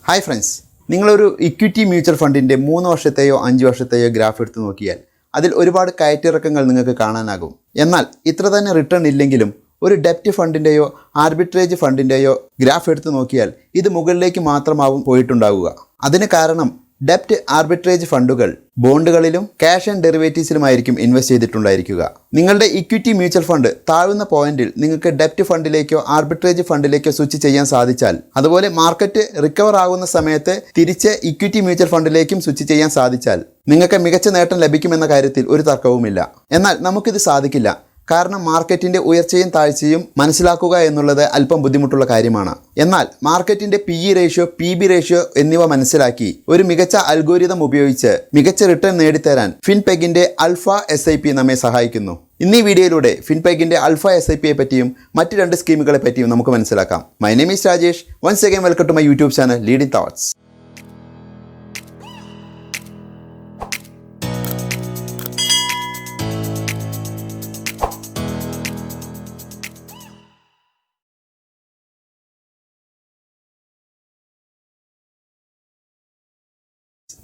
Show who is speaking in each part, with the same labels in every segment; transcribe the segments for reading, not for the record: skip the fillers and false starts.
Speaker 1: Hi friends, നിങ്ങളൊരു equity mutual ഫണ്ടിൻ്റെ 3 വർഷത്തെയോ 5 വർഷത്തെയോ graph എടുത്ത് നോക്കിയാൽ അതിൽ ഒരുപാട് കയറ്റിറക്കങ്ങൾ നിങ്ങൾക്ക് കാണാനാകും. എന്നാൽ ഇത്ര തന്നെ റിട്ടേൺ ഇല്ലെങ്കിലും ഒരു ഡെപ്റ്റ് ഫണ്ടിൻ്റെയോ ആർബിട്രേജ് ഫണ്ടിൻ്റെയോ ഗ്രാഫ് എടുത്ത് നോക്കിയാൽ ഇത് മുകളിലേക്ക് മാത്രമാവും പോയിട്ടുണ്ടാവുക. അതിന് കാരണം ഡെപ്റ്റ് ആർബിട്രേജ് ഫണ്ടുകൾ ബോണ്ടുകളിലും ക്യാഷ് ആൻഡ് ഡെറിവേറ്റീവ്സിലുമായിരിക്കും ഇൻവെസ്റ്റ് ചെയ്തിട്ടുണ്ടായിരിക്കുക. നിങ്ങളുടെ ഇക്വിറ്റി മ്യൂച്വൽ ഫണ്ട് താഴുന്ന പോയിന്റിൽ നിങ്ങൾക്ക് ഡെപ്റ്റ് ഫണ്ടിലേക്കോ ആർബിട്രേജ് ഫണ്ടിലേക്കോ സ്വിച്ച് ചെയ്യാൻ സാധിച്ചാൽ, അതുപോലെ മാർക്കറ്റ് റിക്കവർ ആകുന്ന സമയത്ത് തിരിച്ച് ഇക്വിറ്റി മ്യൂച്വൽ ഫണ്ടിലേക്കും സ്വിച്ച് ചെയ്യാൻ സാധിച്ചാൽ നിങ്ങൾക്ക് മികച്ച നേട്ടം ലഭിക്കുമെന്ന കാര്യത്തിൽ ഒരു തർക്കവുമില്ല. എന്നാൽ നമുക്കിത് സാധിക്കില്ല. കാരണം മാർക്കറ്റിൻ്റെ ഉയർച്ചയും താഴ്ചയും മനസ്സിലാക്കുക എന്നുള്ളത് അല്പം ബുദ്ധിമുട്ടുള്ള കാര്യമാണ്. എന്നാൽ മാർക്കറ്റിൻ്റെ PE റേഷ്യോ, PB റേഷ്യോ എന്നിവ മനസ്സിലാക്കി ഒരു മികച്ച അൽഗോരിതം ഉപയോഗിച്ച് മികച്ച റിട്ടേൺ നേടിത്തരാൻ ഫിൻപെഗിൻ്റെ AlphaSIP നമ്മെ സഹായിക്കുന്നു. ഇന്നീ വീഡിയോയിലൂടെ ഫിൻപെഗിൻ്റെ AlphaSIPയെ പറ്റിയും മറ്റ് 2 സ്കീമുകളെ പറ്റിയും നമുക്ക് മനസ്സിലാക്കാം. My name is Rajesh. Once again welcome to my YouTube channel leading thoughts.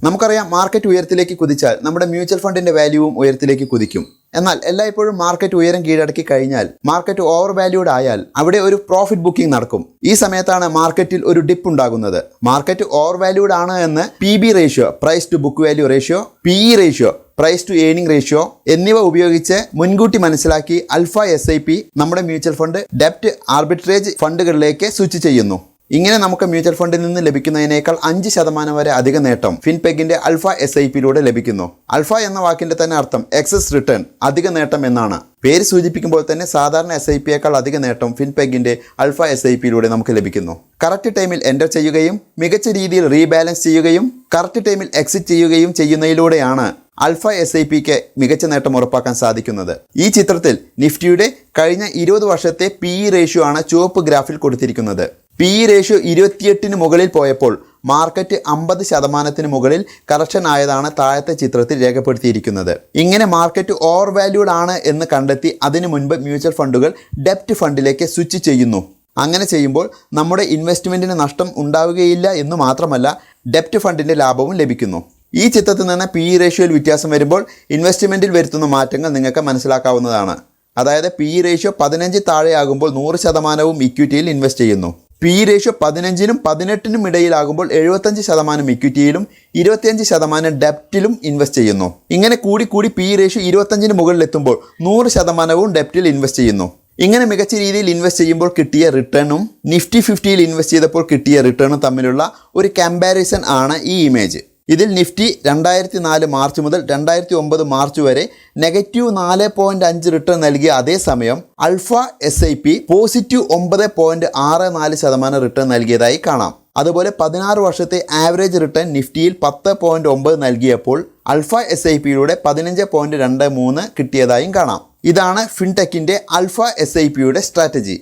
Speaker 1: നമുക്കറിയാം, മാർക്കറ്റ് ഉയരത്തിലേക്ക് കുതിച്ചാൽ നമ്മുടെ മ്യൂച്വൽ ഫണ്ടിൻ്റെ വാല്യൂവും ഉയരത്തിലേക്ക് കുതിക്കും. എന്നാൽ എല്ലായ്പ്പോഴും മാർക്കറ്റ് ഉയരം കീഴടക്കി കഴിഞ്ഞാൽ, മാർക്കറ്റ് ഓവർ വാല്യൂഡ് ആയാൽ അവിടെ ഒരു പ്രോഫിറ്റ് ബുക്കിംഗ് നടക്കും. ഈ സമയത്താണ് മാർക്കറ്റിൽ ഒരു ഡിപ്പ് ഉണ്ടാകുന്നത്. മാർക്കറ്റ് ഓവർ വാല്യൂഡ് ആണ് എന്ന് PB ratio, price to book value ratio, PE ratio, price to earning ratio എന്നിവ ഉപയോഗിച്ച് മുൻകൂട്ടി മനസ്സിലാക്കി AlphaSIP നമ്മുടെ മ്യൂച്വൽ ഫണ്ട് ഡെപ്റ്റ് ആർബിട്രേജ് ഫണ്ടുകളിലേക്ക് സ്വിച്ച് ചെയ്യുന്നു. ഇങ്ങനെ നമുക്ക് മ്യൂച്വൽ ഫണ്ടിൽ നിന്ന് ലഭിക്കുന്നതിനേക്കാൾ 5% വരെ അധിക നേട്ടം ഫിൻപെഗിന്റെ AlphaSIPയിലൂടെ ലഭിക്കുന്നു. അൽഫ എന്ന വാക്കിന്റെ തന്നെ അർത്ഥം എക്സസ് റിട്ടേൺ, അധിക നേട്ടം എന്നാണ്. പേര് സൂചിപ്പിക്കുമ്പോൾ തന്നെ സാധാരണ SIPയേക്കാൾ അധിക നേട്ടം ഫിൻപെഗിന്റെ AlphaSIPയിലൂടെ നമുക്ക് ലഭിക്കുന്നു. കറക്റ്റ് ടൈമിൽ എൻ്റർ ചെയ്യുകയും മികച്ച രീതിയിൽ റീബാലൻസ് ചെയ്യുകയും കറക്റ്റ് ടൈമിൽ എക്സിറ്റ് ചെയ്യുകയും ചെയ്യുന്നതിലൂടെയാണ് AlphaSIPക്ക് മികച്ച നേട്ടം ഉറപ്പാക്കാൻ സാധിക്കുന്നത്. ഈ ചിത്രത്തിൽ നിഫ്റ്റിയുടെ കഴിഞ്ഞ 20 വർഷത്തെ PE റേഷ്യോ ആണ് ചുവപ്പ് ഗ്രാഫിൽ കൊടുത്തിരിക്കുന്നത്. PE റേഷ്യോ 28 മുകളിൽ പോയപ്പോൾ മാർക്കറ്റ് 50% മുകളിൽ കറക്ഷൻ ആയതാണ് താഴത്തെ ചിത്രത്തിൽ രേഖപ്പെടുത്തിയിരിക്കുന്നത്. ഇങ്ങനെ മാർക്കറ്റ് ഓവർ വാല്യൂഡ് ആണ് എന്ന് കണ്ടെത്തി അതിനു മുൻപ് മ്യൂച്വൽ ഫണ്ടുകൾ ഡെപ്റ്റ് ഫണ്ടിലേക്ക് സ്വിച്ച് ചെയ്യുന്നു. അങ്ങനെ ചെയ്യുമ്പോൾ നമ്മുടെ ഇൻവെസ്റ്റ്മെൻറ്റിന് നഷ്ടം ഉണ്ടാവുകയില്ല എന്ന് മാത്രമല്ല, ഡെപ്റ്റ് ഫണ്ടിൻ്റെ ലാഭവും ലഭിക്കുന്നു. ഈ ചിത്രത്തിൽ നിന്ന് PE റേഷ്യോയിൽ വ്യത്യാസം വരുമ്പോൾ ഇൻവെസ്റ്റ്മെൻറ്റിൽ വരുത്തുന്ന മാറ്റങ്ങൾ നിങ്ങൾക്ക് മനസ്സിലാക്കാവുന്നതാണ്. അതായത് PE റേഷ്യോ 15 താഴെയാകുമ്പോൾ 100% ഇക്വിറ്റിയിൽ ഇൻവെസ്റ്റ് ചെയ്യുന്നു. PE റേഷ്യോ 15നും 18നും ഇടയിലാകുമ്പോൾ 75% ഇക്വിറ്റിയിലും 25% ഡെപ്റ്റിലും ഇൻവെസ്റ്റ് ചെയ്യുന്നു. ഇങ്ങനെ കൂടി PE റേഷ്യോ 25ന് മുകളിലെത്തുമ്പോൾ 100% ഡെപ്റ്റിൽ ഇൻവെസ്റ്റ് ചെയ്യുന്നു. ഇങ്ങനെ മികച്ച രീതിയിൽ ഇൻവെസ്റ്റ് ചെയ്യുമ്പോൾ കിട്ടിയ റിട്ടേണും നിഫ്റ്റി 50യിൽ ഇൻവെസ്റ്റ് ചെയ്തപ്പോൾ കിട്ടിയ റിട്ടേണും തമ്മിലുള്ള ഒരു കമ്പാരിസൺ ആണ് ഈ ഇമേജ്. ഇതിൽ നിഫ്റ്റി 2004 മാർച്ച് മുതൽ 2009 മാർച്ച് വരെ -4.5 റിട്ടേൺ നൽകിയ അതേസമയം AlphaSIP +9.64% റിട്ടേൺ നൽകിയതായി കാണാം. അതുപോലെ 16 വർഷത്തെ ആവറേജ് റിട്ടേൺ നിഫ്റ്റിയിൽ 10.9 നൽകിയപ്പോൾ AlphaSIPയിലൂടെ 15.23 കിട്ടിയതായും കാണാം. ഇതാണ് ഫിൻടെക്കിൻ്റെ AlphaSIPയുടെ സ്ട്രാറ്റജി.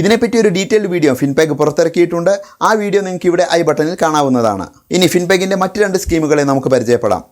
Speaker 1: ഇതിനെപ്പറ്റി ഒരു ഡീറ്റെയിൽഡ് വീഡിയോ ഫിൻപെഗ് പുറത്തിറക്കിയിട്ടുണ്ട്. ആ വീഡിയോ നിങ്ങൾക്ക് ഇവിടെ ഐ ബട്ടണിൽ കാണാവുന്നതാണ്. ഇനി ഫിൻപെഗിൻ്റെ മറ്റ് 2 സ്കീമുകളെ നമുക്ക് പരിചയപ്പെടാം.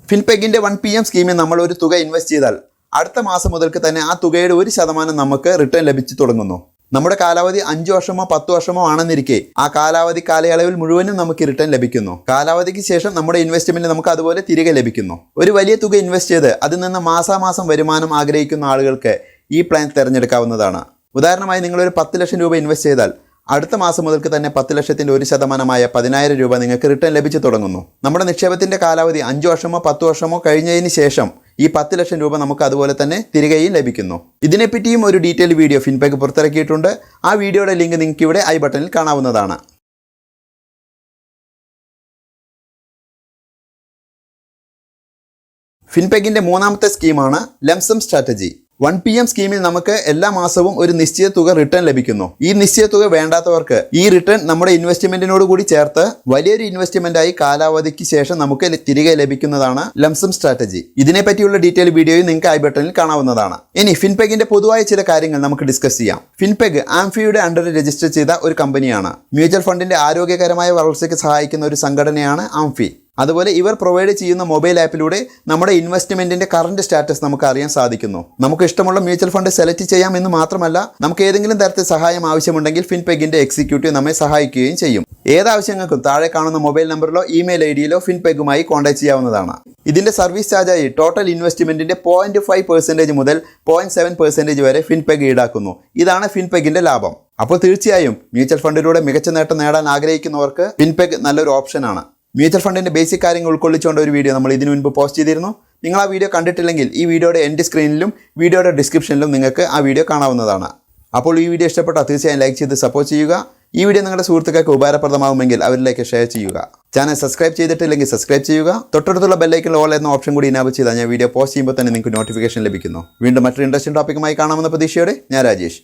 Speaker 1: ഫിൻപെഗിൻ്റെ 1PM സ്കീമിൽ നമ്മൾ ഒരു തുക ഇൻവെസ്റ്റ് ചെയ്താൽ അടുത്ത മാസം മുതൽക്ക് തന്നെ ആ തുകയുടെ 1% നമുക്ക് റിട്ടേൺ ലഭിച്ചു തുടങ്ങുന്നു. നമ്മുടെ കാലാവധി 5 വർഷമോ 10 വർഷമോ ആണെന്നിരിക്കെ ആ കാലാവധി കാലയളവിൽ മുഴുവനും നമുക്ക് റിട്ടേൺ ലഭിക്കുന്നു. കാലാവധിക്ക് ശേഷം നമ്മുടെ ഇൻവെസ്റ്റ്മെന്റ് നമുക്ക് അതുപോലെ തിരികെ ലഭിക്കുന്നു. ഒരു വലിയ തുക ഇൻവെസ്റ്റ് ചെയ്ത് അതിൽ നിന്ന് മാസാമാസം വരുമാനം ആഗ്രഹിക്കുന്ന ആളുകൾക്ക് ഈ പ്ലാൻ തിരഞ്ഞെടുക്കാവുന്നതാണ്. ഉദാഹരണമായി നിങ്ങളൊരു 10 ലക്ഷം രൂപ ഇൻവെസ്റ്റ് ചെയ്താൽ അടുത്ത മാസം മുതൽക്ക് തന്നെ 10 ലക്ഷത്തിൻ്റെ 1% 10,000 രൂപ നിങ്ങൾക്ക് റിട്ടേൺ ലഭിച്ചു തുടങ്ങുന്നു. നമ്മുടെ നിക്ഷേപത്തിൻ്റെ കാലാവധി 5 വർഷമോ 10 വർഷമോ കഴിഞ്ഞതിന് ശേഷം ഈ 10 ലക്ഷം രൂപ നമുക്ക് അതുപോലെ തന്നെ തിരികെയും ലഭിക്കുന്നു. ഇതിനെപ്പറ്റിയും ഒരു ഡീറ്റെയിൽ വീഡിയോ ഫിൻപെഗ് പുറത്തിറക്കിയിട്ടുണ്ട്. ആ വീഡിയോയുടെ ലിങ്ക് നിങ്ങൾക്ക് ഇവിടെ ഐ ബട്ടണിൽ കാണാവുന്നതാണ്. ഫിൻപെഗിൻ്റെ 3ാമത്തെ സ്കീമാണ് ലംസം സ്ട്രാറ്റജി. 1PM സ്കീമിൽ നമുക്ക് എല്ലാ മാസവും ഒരു നിശ്ചിത തുക റിട്ടേൺ ലഭിക്കുന്നു. ഈ നിശ്ചിത തുക വേണ്ടാത്തവർക്ക് ഈ റിട്ടേൺ നമ്മുടെ ഇൻവെസ്റ്റ്മെന്റിനോട് കൂടി ചേർത്ത് വലിയൊരു ഇൻവെസ്റ്റ്മെന്റായി കാലാവധിക്ക് ശേഷം നമുക്ക് തിരികെ ലഭിക്കുന്നതാണ് ലംസം സ്ട്രാറ്റജി. ഇതിനെപ്പറ്റിയുള്ള ഡീറ്റെയിൽ വീഡിയോയും നിങ്ങൾക്ക് ഐ ബട്ടണിൽ കാണാവുന്നതാണ്. ഇനി ഫിൻപെഗിന്റെ പൊതുവായ ചില കാര്യങ്ങൾ നമുക്ക് ഡിസ്കസ് ചെയ്യാം. ഫിൻപെഗ് ആംഫിയുടെ അണ്ടറിൽ രജിസ്റ്റർ ചെയ്ത ഒരു കമ്പനിയാണ്. മ്യൂച്വൽ ഫണ്ടിന്റെ ആരോഗ്യകരമായ വളർച്ചയ്ക്ക് സഹായിക്കുന്ന ഒരു സംഘടനയാണ് ആംഫി. അതുപോലെ ഇവർ പ്രൊവൈഡ് ചെയ്യുന്ന മൊബൈൽ ആപ്പിലൂടെ നമ്മുടെ ഇൻവെസ്റ്റ്മെന്റിന്റെ കറന്റ് സ്റ്റാറ്റസ് നമുക്ക് അറിയാൻ സാധിക്കുന്നു. നമുക്ക് ഇഷ്ടമുള്ള മ്യൂച്വൽ ഫണ്ട് സെലക്ട് ചെയ്യാം എന്ന് മാത്രമല്ല, നമുക്ക് ഏതെങ്കിലും തരത്തിൽ സഹായം ആവശ്യമുണ്ടെങ്കിൽ ഫിൻപെഗിന്റെ എക്സിക്യൂട്ടീവ് നമ്മെ സഹായിക്കുകയും ചെയ്യും. ഏതാവശ്യങ്ങൾക്കും താഴെ കാണുന്ന മൊബൈൽ നമ്പറിലോ ഇമെയിൽ ഐഡിയിലോ ഫിൻപെഗുമായി കോൺടാക്ട് ചെയ്യാവുന്നതാണ്. ഇതിന്റെ സർവീസ് ചാർജായി ടോട്ടൽ ഇൻവെസ്റ്റ്മെന്റിന്റെ 0.5% മുതൽ 0.7% വരെ ഫിൻപെഗ് ഈടാക്കുന്നു. ഇതാണ് ഫിൻപെഗിന്റെ ലാഭം. അപ്പോൾ തീർച്ചയായും മ്യൂച്വൽ ഫണ്ടിലൂടെ മികച്ച നേട്ടം നേടാൻ ആഗ്രഹിക്കുന്നവർക്ക് ഫിൻപെഗ് നല്ലൊരു ഓപ്ഷനാണ്. മ്യൂച്വൽ ഫണ്ടിന്റെ ബേസിക് കാര്യങ്ങൾ ഉൾക്കൊള്ളിച്ചുകൊണ്ട് ഒരു വീഡിയോ നമ്മൾ ഇതിനു മുൻപ് പോസ്റ്റ് ചെയ്തിരുന്നു. നിങ്ങൾ ആ വീഡിയോ കണ്ടിട്ടില്ലെങ്കിൽ ഈ വീഡിയോയുടെ എൻഡ് സ്ക്രീനിലും വീഡിയോയുടെ ഡിസ്ക്രിപ്ഷനിലും നിങ്ങൾക്ക് ആ വീഡിയോ കാണാവുന്നതാണ്. അപ്പോൾ ഈ വീഡിയോ ഇഷ്ടപ്പെട്ടാൽ തീർച്ചയായും ലൈക്ക് ചെയ്ത് സപ്പോർട്ട് ചെയ്യുക. ഈ വീഡിയോ നിങ്ങളുടെ സുഹൃത്തുക്കൾക്ക് ഉപകാരപ്രദമാകുമെങ്കിൽ അവരിലേക്ക് ഷെയർ ചെയ്യുക. ചാനൽ സബ്സ്ക്രൈബ് ചെയ്തിട്ടില്ലെങ്കിൽ സബ്സ്ക്രൈബ് ചെയ്യുക. തൊട്ടടുത്തുള്ള ബെല്ലൈക്കനിൽ ഓൾ എന്ന ഓപ്ഷൻ കൂടി ഇനാബിൾ ചെയ്താൽ ഞാൻ വീഡിയോ പോസ്റ്റ് ചെയ്യുമ്പോൾ തന്നെ നിങ്ങൾക്ക് നോട്ടിഫിക്കേഷൻ ലഭിക്കുന്നു. വീണ്ടും മറ്റൊരു ഇൻട്രസ്റ്റിംഗ് ടോപ്പിക്കുമായി കാണാമെന്ന പ്രതീക്ഷയോടെ ഞാൻ രാജേഷ്.